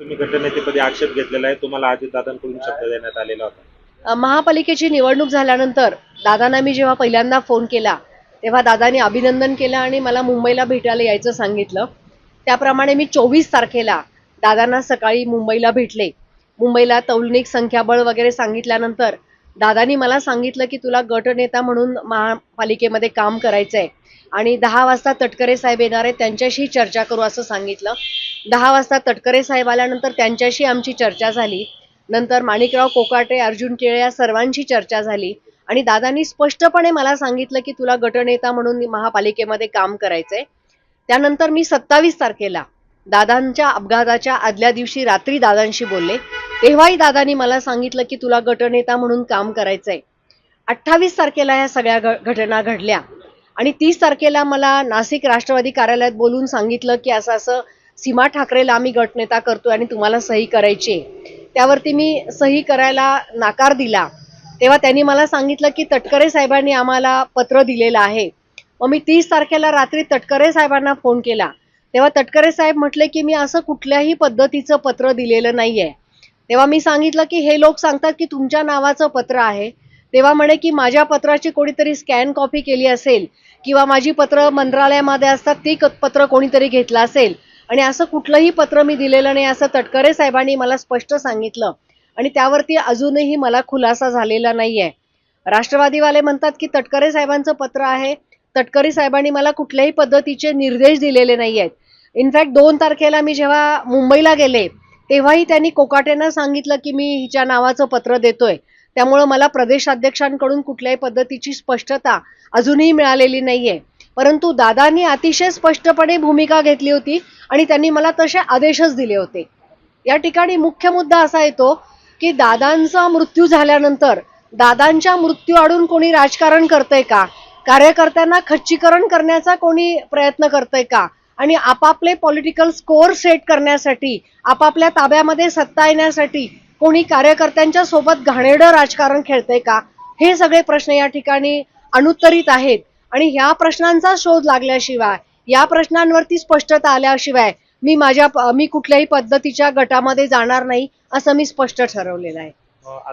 तुम्ही गटनेतेपदी आक्षेप घेतलेला आहे, तुम्हाला अजितदादांकडून शब्द देण्यात आलेला होता. महापालिकेची निवडणूक झाल्यानंतर दादांना मी जेव्हा पहिल्यांदा फोन केला तेव्हा दादांनी अभिनंदन केलं आणि मला मुंबईला भेटायला यायचं सांगितलं. त्याप्रमाणे मी 24 तारखेला दादांना सकाळी मुंबईला भेटले. मुंबईला तौलनिक संख्याबळ वगैरे सांगितल्यानंतर दादांनी मला सांगितलं की तुला गटनेता म्हणून महापालिकेमध्ये काम करायचंय आणि 10 वाजता तटकरे साहेब येणार आहेत, त्यांच्याशी चर्चा करू असं सांगितलं. 10 वाजता तटकरे साहेब आल्यानंतर त्यांच्याशी आमची चर्चा झाली. नंतर माणिकराव कोकाटे, अर्जुन केळे या सर्वांची चर्चा झाली आणि दादांनी स्पष्टपणे मला सांगितलं की तुला गटनेता म्हणून महापालिकेमध्ये काम करायचंय. त्यानंतर मी 27 तारखेला दादांच्या अपघाताच्या आदल्या दिवशी रात्री दादांशी बोलले. तेव्हाही दादांनी मला सांगितलं की तुला गटनेता म्हणून काम करायचंय. 28 तारखेला ह्या सगळ्या घटना घडल्या आणि 30 तारखेला मला नाशिक राष्ट्रवादी कार्यालयात बोलून सांगितलं की असं असं सीमा ठाकरेला आम्ही गटनेता करतोय आणि तुम्हाला सही करायची आहे. त्यावरती मी सही करायला नकार दिला. तेव्हा त्यांनी मला सांगितलं की तटकरे साहेबांनी आम्हाला पत्र दिलेलं आहे. मग मी 30 तारखेला रात्री तटकरे साहेबांना फोन केला. तेव्हा तटकरे साहेब म्हटले की मी असं कुठल्याही पद्धतीचं पत्र दिलेलं नाहीये. तेव्हा मी सांगितलं की हे लोक सांगतात की तुमच्या नावाचं पत्र आहे. तेव्हा म्हणे की माझ्या पत्राची कोणीतरी स्कॅन कॉपी केली असेल किंवा माझी पत्र मंत्रालयामध्ये असतात ती पत्र कोणीतरी घेतलं असेल आणि असं कुठलंही पत्र मी दिलेलं नाही असं तटकरे साहेबांनी मला स्पष्ट सांगितलं आणि त्यावरती अजूनही मला खुलासा झालेला नाहीये. राष्ट्रवादीवाले म्हणतात की तटकरे साहेबांचं पत्र आहे. तटकरे साहेबांनी मला कुठल्याही पद्धतीचे निर्देश दिलेले नाहीयेत. इनफॅक्ट 2 तारखेला मी जेव्हा मुंबईला गेले तेव्हाही त्यांनी कोकाटेंना सांगितलं की मी हिच्या नावाचं पत्र देतोय. त्यामुळं मला प्रदेशाध्यक्षांकडून कुठल्याही पद्धतीची स्पष्टता अजूनही मिळालेली नाहीये. परंतु दादांनी अतिशय स्पष्टपणे भूमिका घेतली होती आणि त्यांनी मला तसे आदेशच दिले होते. या ठिकाणी मुख्य मुद्दा असा येतो की दादांचा मृत्यू झाल्यानंतर दादांच्या मृत्यू आडून कोणी राजकारण करतंय का, कार्यकर्त्यांना खच्चीकरण करण्याचा कोणी प्रयत्न करतंय का आणि आपापले पॉलिटिकल स्कोअर सेट करण्यासाठी आपापल्या ताब्यामध्ये सत्ता येण्यासाठी कोणी कार्यकर्त्यांच्या सोबत घाणेरडं राजकारण खेळतंय का, हे सगळे प्रश्न या ठिकाणी अनुत्तरित आहेत आणि ह्या प्रश्नांचा शोध लागल्याशिवाय, या प्रश्नांवरती स्पष्टता आल्याशिवाय मी कुठल्याही पद्धतीच्या गटामध्ये जाणार नाही असं मी स्पष्ट ठरवलेलं आहे. आता